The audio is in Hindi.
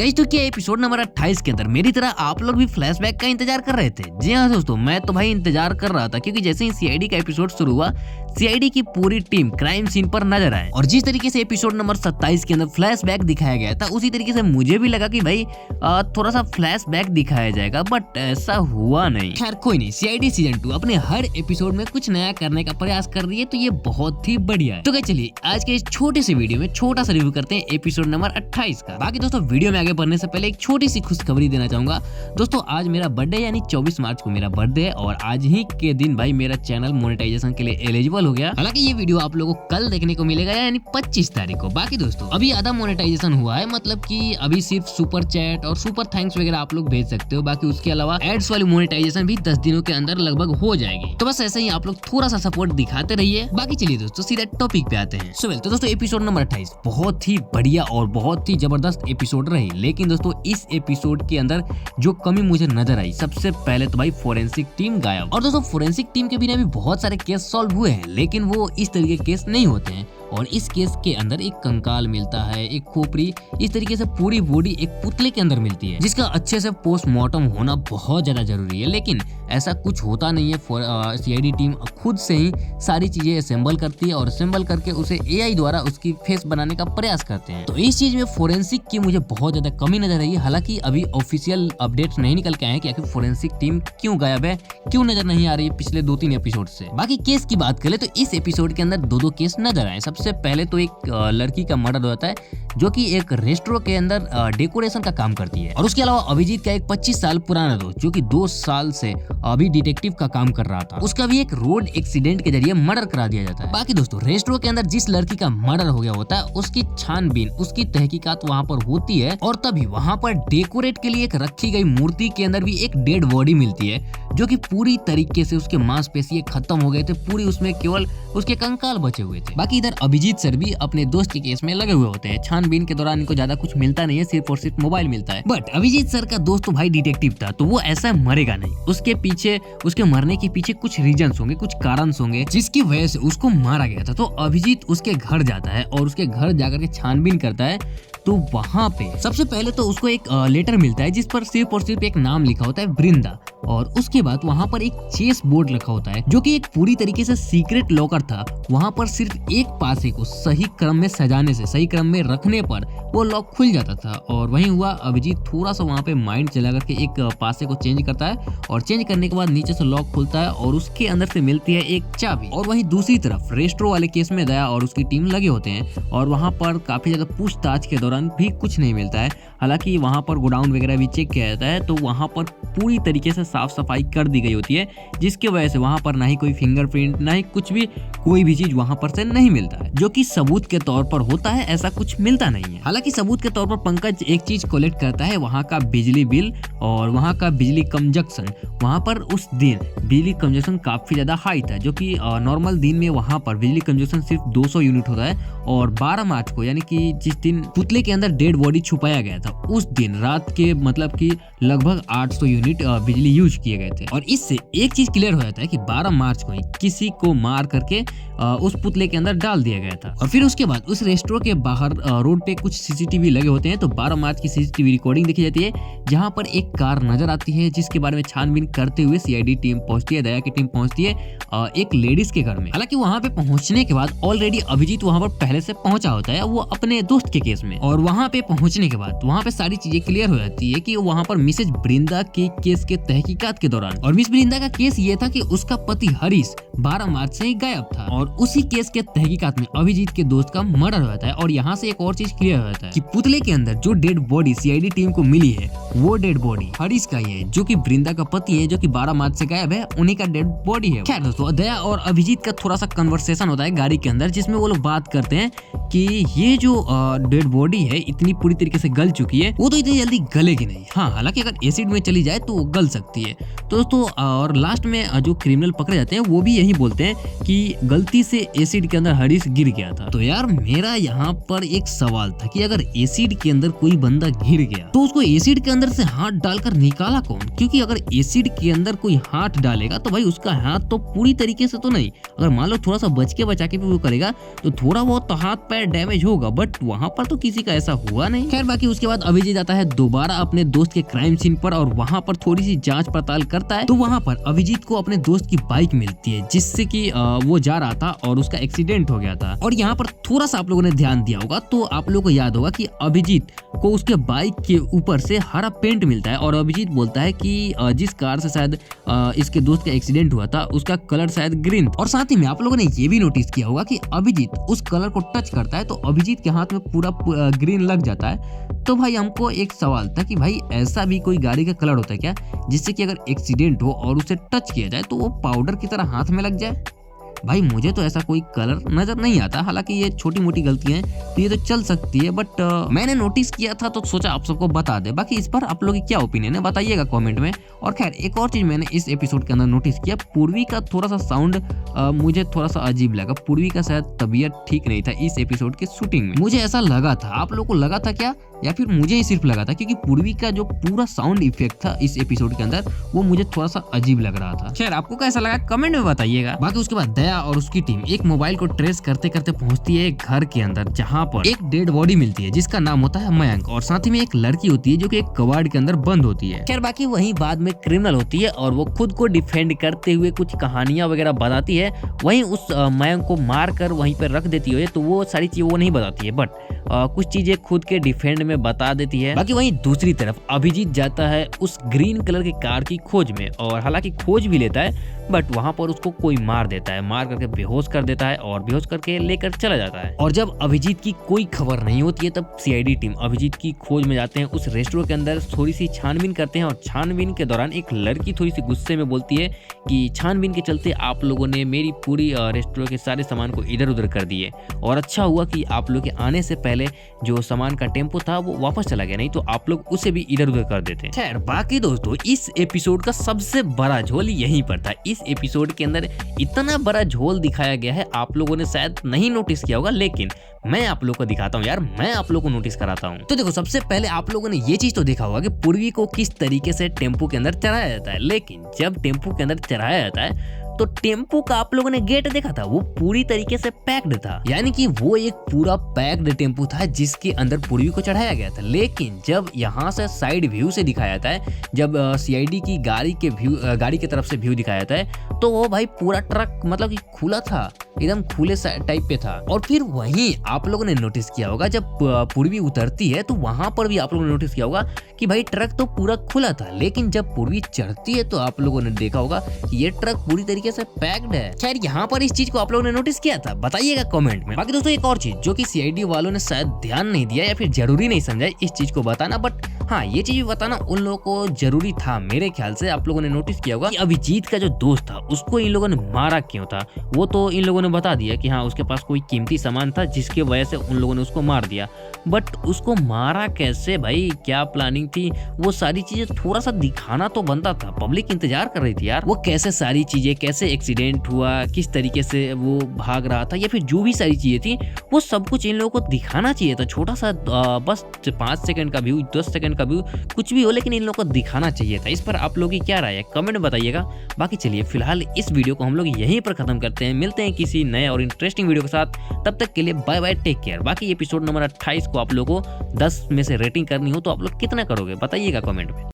गाइस तो क्या एपिसोड नंबर 28 के अंदर मेरी तरह आप लोग भी फ्लैशबैक का इंतजार कर रहे थे? जी हाँ दोस्तों, मैं तो भाई इंतजार कर रहा था क्योंकि जैसे ही सीआईडी का एपिसोड शुरू हुआ, सीआईडी की पूरी टीम क्राइम सीन पर नजर आए और जिस तरीके से एपिसोड नंबर 27 के अंदर फ्लैशबैक दिखाया गया था उसी तरीके से मुझे भी लगा कि भाई थोड़ा सा फ्लैशबैक दिखाया जाएगा, बट ऐसा हुआ नहीं। खैर कोई नहीं, सीआईडी सीजन 2 अपने हर एपिसोड में कुछ नया करने का प्रयास कर रही है, तो ये बहुत ही बढ़िया है। तो क्या चलिए आज के इस छोटे से वीडियो में छोटा सा रिव्यू करते हैं एपिसोड नंबर 28 का। बाकी दोस्तों वीडियो में आगे बढ़ने से पहले एक छोटी सी खुशखबरी देना चाहूंगा। दोस्तों आज मेरा बर्थडे यानी 24 मार्च को मेरा बर्थडे है और आज ही के दिन भाई मेरा चैनल मोनेटाइजेशन के लिए एलिजिबल हो गया। हालांकि ये वीडियो आप लोगों को कल देखने को मिलेगा यानी 25 तारीख को। बाकी दोस्तों अभी आधा मोनेटाइजेशन हुआ है, मतलब कि अभी सिर्फ सुपर चैट और सुपर थैंक्स वगैरह आप लोग भेज सकते हो। बाकी उसके अलावा एड्स वाली मोनेटाइजेशन भी 10 दिनों के अंदर लगभग हो जाएगी। तो बस ऐसे ही आप लोग थोड़ा सा सपोर्ट दिखाते रहिए। बाकी चलिए दोस्तों सीधा टॉपिक पे आते हैं। तो दोस्तों एपिसोड नंबर 28 बहुत ही बढ़िया और बहुत ही जबरदस्त एपिसोड रही, लेकिन दोस्तों इस एपिसोड के अंदर जो कमी मुझे नजर आई, सबसे पहले तो भाई फोरेंसिक टीम गायब। और दोस्तों फोरेंसिक टीम के बिना भी बहुत सारे केस सॉल्व हुए हैं, लेकिन वो इस तरीके के केस नहीं होते हैं। और इस केस के अंदर एक कंकाल मिलता है, एक खोपड़ी, इस तरीके से पूरी बॉडी एक पुतले के अंदर मिलती है, जिसका अच्छे से पोस्टमार्टम होना बहुत ज्यादा जरूरी है। लेकिन ऐसा कुछ होता नहीं है। सीआईडी टीम खुद से ही सारी चीजें असेंबल करती है और असेंबल करके उसे एआई द्वारा उसकी फेस बनाने का प्रयास करते हैं। तो इस चीज में फोरेंसिक की मुझे बहुत ज्यादा कमी नजर आई। हालांकि अभी ऑफिशियल अपडेट्स नहीं निकल के आए कि आखिर फोरेंसिक टीम क्यों गायब है, क्यों नजर नहीं आ रही है पिछले 2-3 एपिसोड से। बाकी केस की बात करें तो इस एपिसोड के अंदर 2 केस नजर आए। सबसे पहले तो एक लड़की का मर्डर होता है जो कि एक रेस्टोरेंट के अंदर डेकोरेशन का काम करती है, और उसके अलावा अभिजीत का एक 25 साल पुराना दोस्त जो कि 2 साल से अभी डिटेक्टिव का काम कर रहा था, उसका भी एक रोड एक्सीडेंट के जरिए मर्डर करा दिया जाता है। बाकी दोस्तों रेस्टोरेंट के अंदर जिस लड़की का मर्डर हो गया होता है उसकी छानबीन, उसकी तहकीकात वहाँ पर होती है, और तभी वहाँ पर डेकोरेट के लिए एक रखी गई मूर्ति के अंदर भी एक डेड बॉडी मिलती है जो कि पूरी तरीके से उसके मांसपेशियां खत्म हो गए थे, पूरी उसमें केवल उसके कंकाल बचे हुए थे। बाकी इधर अभिजीत सर भी अपने दोस्त के केस में लगे हुए होते हैं। छानबीन के दौरान इनको ज्यादा कुछ मिलता नहीं है, सिर्फ और सिर्फ मोबाइल मिलता है। बट अभिजीत सर का दोस्त तो भाई डिटेक्टिव था, तो वो ऐसा मरेगा नहीं। उसके पीछे, उसके मरने के पीछे कुछ रीजंस होंगे, कुछ कारण होंगे जिसकी वजह से उसको मारा गया था। तो अभिजीत उसके घर जाता है और उसके घर जाकर के छानबीन करता है। तो वहां पे सबसे पहले तो उसको एक लेटर मिलता है जिस पर सिर्फ और सिर्फ एक नाम लिखा होता है, वृंदा। और उसके बाद वहां पर एक चेस बोर्ड रखा होता है जो कि एक पूरी तरीके से सीक्रेट लॉकर था। वहां पर सिर्फ एक पासे को सही क्रम में सजाने से, सही क्रम में रखने पर वो लॉक खुल जाता था। और वहीं हुआ अभिजीत थोड़ा सा वहां पे माइंड चला करके एक पासे को चेंज करता है, और चेंज करने के बाद नीचे से लॉक खुलता है और उसके अंदर से मिलती है एक चाबी। और वहीं दूसरी तरफ रेस्टोरेंट वाले केस में दया और उसकी टीम लगे होते हैं, और वहां पर काफी ज्यादा पूछताछ के दौरान भी कुछ नहीं मिलता है। हालांकि वहां पर गोडाउन वगैरह भी चेक किया जाता है, तो वहां पर पूरी तरीके से साफ सफाई कर दी गई होती है, जिसकी वजह से वहां पर ना ही कोई फिंगरप्रिंट, ना ही कुछ भी, कोई भी चीज वहां पर से नहीं मिलता है, जो कि सबूत के तौर पर होता है। ऐसा कुछ मिलता नहीं है। हालांकि सबूत के तौर पर पंकज एक चीज कलेक्ट करता है, वहां का बिजली बिल और वहां का बिजली कंजक्शन। वहां पर उस दिन बिजली कंजक्शन काफी ज्यादा हाई था, जो कि नॉर्मल दिन में वहां पर बिजली कंजक्शन सिर्फ 200 यूनिट होता है। और 12 मार्च को यानी कि जिस दिन पुतले के अंदर डेड बॉडी छुपाया गया था, उस दिन रात के मतलब कि लगभग 800 यूनिट बिजली यूज किए गए थे। और इससे एक चीज क्लियर हो जाता है कि 12 मार्च को ही किसी को मार करके उस पुतले के अंदर डाल दिया गया था। और फिर उसके बाद उस रेस्टोरेंट के बाहर रोड पे कुछ सीसीटीवी लगे होते हैं, तो 12 मार्च की सीसीटीवी रिकॉर्डिंग देखी जाती है जहां पर एक कार नजर आती है, जिसके बारे में छानबीन करते हुए सीआईडी टीम पहुंचती है, दया की टीम पहुंचती है एक लेडीज के घर में। हालांकि वहां पे पहुंचने के बाद ऑलरेडी अभिजीत वहां पर पहले से पहुंचा होता है, वो अपने दोस्त के केस में। और वहां पे पहुंचने के बाद वहां पे सारी चीजें क्लियर हो जाती है कि वहां पर मिसेज वृंदा के केस के तहकीकात के दौरान, और मिस वृंदा का केस ये था कि उसका पति हरीश 12 मार्च से ही गायब था, और उसी केस के तहकीकात में अभिजीत के दोस्त का मर्डर हुआ था। और यहाँ से एक और चीज क्लियर हो जाता है कि पुतले के अंदर जो डेड बॉडी सीआईडी टीम को मिली है, वो डेड बॉडी हरीश का ही है, जो कि वृंदा का पति है, जो कि 12 मार्च से गायब है, उन्हीं का डेड बॉडी है। खैर दोस्तों दया और अभिजीत का थोड़ा सा कन्वर्सेशन होता है गाड़ी के अंदर, जिसमें वो लोग बात करते हैं कि ये जो डेड बॉडी है इतनी पूरी तरीके से गल चुकी है, वो तो इतनी जल्दी गलेगी नहीं। हाँ, हालांकि अगर एसिड में चली जाए तो वो गल सकती है। तो दोस्तों और लास्ट में जो क्रिमिनल पकड़े जाते हैं वो भी यही बोलते हैं कि गलती से एसिड के अंदर हरीश गिर गया था। तो यार मेरा यहाँ पर एक सवाल था कि अगर एसिड के अंदर कोई बंदा गिर गया तो उसको एसिड के अंदर से हाथ डालकर निकाला कौन? क्योंकि अगर एसिड के अंदर कोई हाथ डालेगा तो भाई उसका हाथ तो पूरी तरीके से तो नहीं, अगर मान लो थोड़ा सा बच के बचा के भी वो करेगा तो थोड़ा बहुत तो हाथ पैर डैमेज होगा, बट वहां पर तो किसी का ऐसा हुआ नहीं। खैर बाकी उसके बाद अभिजीत आता है दोबारा अपने दोस्त के क्राइम सीन पर और वहां पर थोड़ी सी जांच पड़ताल करता है। तो वहां पर अभिजीत को अपने दोस्त की बाइक मिलती है जिससे कि वो जा रहा था और उसका एक्सीडेंट हो गया था। और यहाँ पर थोड़ा सा आप लोगों ने ध्यान दिया होगा तो आप लोगों को याद होगा कि अभिजीत को उसके बाइक के ऊपर से हरा पेंट मिलता है और अभिजीत बोलता है कि जिस कार से शायद इसके दोस्त का एक्सीडेंट हुआ था उसका कलर शायद ग्रीन। और साथ ही में आप लोगों ने ये भी नोटिस किया होगा कि अभिजीत उस कलर को टच करता है तो अभिजीत के हाथ में पूरा ग्रीन लग जाता है। तो भाई हमको एक सवाल था कि भाई ऐसा भी कोई गाड़ी का कलर होता है क्या जिससे कि अगर एक्सीडेंट हो और उसे टच किया जाए तो वो पाउडर की तरह हाथ में लग जाए? भाई मुझे तो ऐसा कोई कलर नजर नहीं आता। हालांकि ये छोटी मोटी गलतियां हैं तो ये तो चल सकती है, बट मैंने नोटिस किया था तो सोचा आप सबको बता दे। बाकी इस पर आप लोगों की क्या ओपिनियन है बताइएगा कमेंट में। और खैर एक और चीज मैंने इस एपिसोड के अंदर नोटिस किया, पूर्वी का थोड़ा सा साउंड मुझे थोड़ा सा अजीब लगा। पूर्वी का शायद तबीयत ठीक नहीं था इस एपिसोड के शूटिंग में, मुझे ऐसा लगा था। आप लोगों को लगा था क्या या फिर मुझे ही सिर्फ लगा था? क्योंकि पूर्वी का जो पूरा साउंड इफेक्ट था इस एपिसोड के अंदर वो मुझे थोड़ा सा अजीब लग रहा था। खैर आपको कैसा लगा कमेंट में बताइएगा। बाकी उसके बाद दया और उसकी टीम एक मोबाइल को ट्रेस करते करते पहुंचती है एक घर के अंदर जहां पर एक डेड बॉडी मिलती है जिसका नाम होता है मयंक और साथ ही में एक लड़की होती है जो कि एक कबाड़ के अंदर बंद होती है। खैर बाकी वहीं बाद में क्रिमिनल होती है और वो खुद को डिफेंड करते हुए कुछ कहानियां वगैरह बताती है, वहीं उस मयंक को मार कर वहीं पर रख देती है। तो वो सारी चीजें वो नहीं बताती है, बट कुछ चीजें खुद के डिफेंड में बता देती है। बाकी वहीं दूसरी तरफ अभिजीत जाता है उस ग्रीन कलर की कार की खोज में और हालांकि खोज भी लेता है, बट वहां पर उसको कोई मार देता है, मार करके बेहोश कर देता है और बेहोश करके लेकर चला जाता है। और जब अभिजीत की कोई खबर नहीं होती है तब सीआईडी टीम अभिजीत की खोज में जाते हैं। उस रेस्टोरेंट के अंदर थोड़ी सी छानबीन करते हैं और छानबीन के दौरान एक लड़की थोड़ी सी गुस्से में बोलती है कि छानबीन के चलते आप लोगों ने मेरी पूरी रेस्टोरेंट के सारे सामान को इधर उधर कर दिए और अच्छा हुआ कि आप लोग के आने से पहले जो सामान का टेम्पो था वो वापस चला गया, नहीं तो आप लोग उसे भी इधर उधर कर देते। खैर बाकी दोस्तों इस एपिसोड का सबसे बड़ा झोल यहीं पर था। इस एपिसोड के अंदर इतना बड़ा झोल दिखाया गया है, आप लोगों ने शायद नहीं नोटिस किया होगा, लेकिन मैं आप लोगों को दिखाता हूँ यार, मैं आप लोगों को नोटिस कराता हूँ। तो देखो सबसे पहले आप लोगों ने ये चीज तो देखा होगा कि पूर्वी को किस तरीके से टेम्पो के अंदर चढ़ाया जाता है, लेकिन जब टेम्पो के अंदर चढ़ाया जाता है तो टेम्पो का आप लोगों ने गेट देखा था, वो पूरी तरीके से पैक्ड था। यानी कि वो एक पूरा पैक्ड टेम्पो था जिसके अंदर पूर्वी को चढ़ाया गया था। लेकिन जब यहाँ से साइड व्यू से दिखाया जाता है, जब सीआईडी की गाड़ी की तरफ से व्यू दिखाया जाता है तो वो भाई पूरा ट्रक मतलब कि खुला था, एकदम खुले टाइप पे था। और फिर वहीं आप लोगों ने नोटिस किया होगा जब पूर्वी उतरती है तो वहां पर भी आप लोगों ने नोटिस किया होगा कि भाई ट्रक तो पूरा खुला था, लेकिन जब पूर्वी चढ़ती है तो आप लोगों ने देखा होगा कि ये ट्रक पूरी तरीके से पैक्ड है। खैर यहाँ पर इस चीज को आप लोगों ने नोटिस किया था, बताइएगा कमेंट में। बाकी दोस्तों एक और चीज जो कि सीआईडी वालों ने शायद ध्यान नहीं दिया या फिर जरूरी नहीं समझा इस चीज को बताना, बट हाँ ये चीज भी बताना उन लोगों को जरूरी था मेरे ख्याल से। आप लोगों ने नोटिस किया होगा कि अभिजीत का जो दोस्त था उसको इन लोगों ने मारा क्यों था, वो तो इन लोगों ने बता दिया कि हाँ उसके पास कोई कीमती सामान था जिसकी वजह से उन लोगों ने उसको मार दिया, बट उसको मारा कैसे भाई, क्या प्लानिंग थी, वो सारी चीजें थोड़ा सा दिखाना तो बनता था। पब्लिक इंतजार कर रही थी यार, वो कैसे सारी चीजें, कैसे एक्सीडेंट हुआ, किस तरीके से वो भाग रहा था या फिर जो भी सारी चीजें थी वो सब कुछ इन लोगों को दिखाना चाहिए था। छोटा सा बस 5 सेकंड का व्यू, 10 सेकंड का व्यू, कुछ भी हो, लेकिन इन लोगों को दिखाना चाहिए था। इस पर आप लोगों की क्या राय है कमेंट में बताइएगा। बाकी चलिए फिलहाल इस वीडियो को हम लोग यहीं पर खत्म करते हैं, मिलते हैं किसी नए और इंटरेस्टिंग वीडियो के साथ, तब तक के लिए बाय बाय, टेक केयर। बाकी एपिसोड नंबर 28 को आप लोगों को 10 में से रेटिंग करनी हो तो आप लोग कितना करोगे बताइएगा कमेंट में।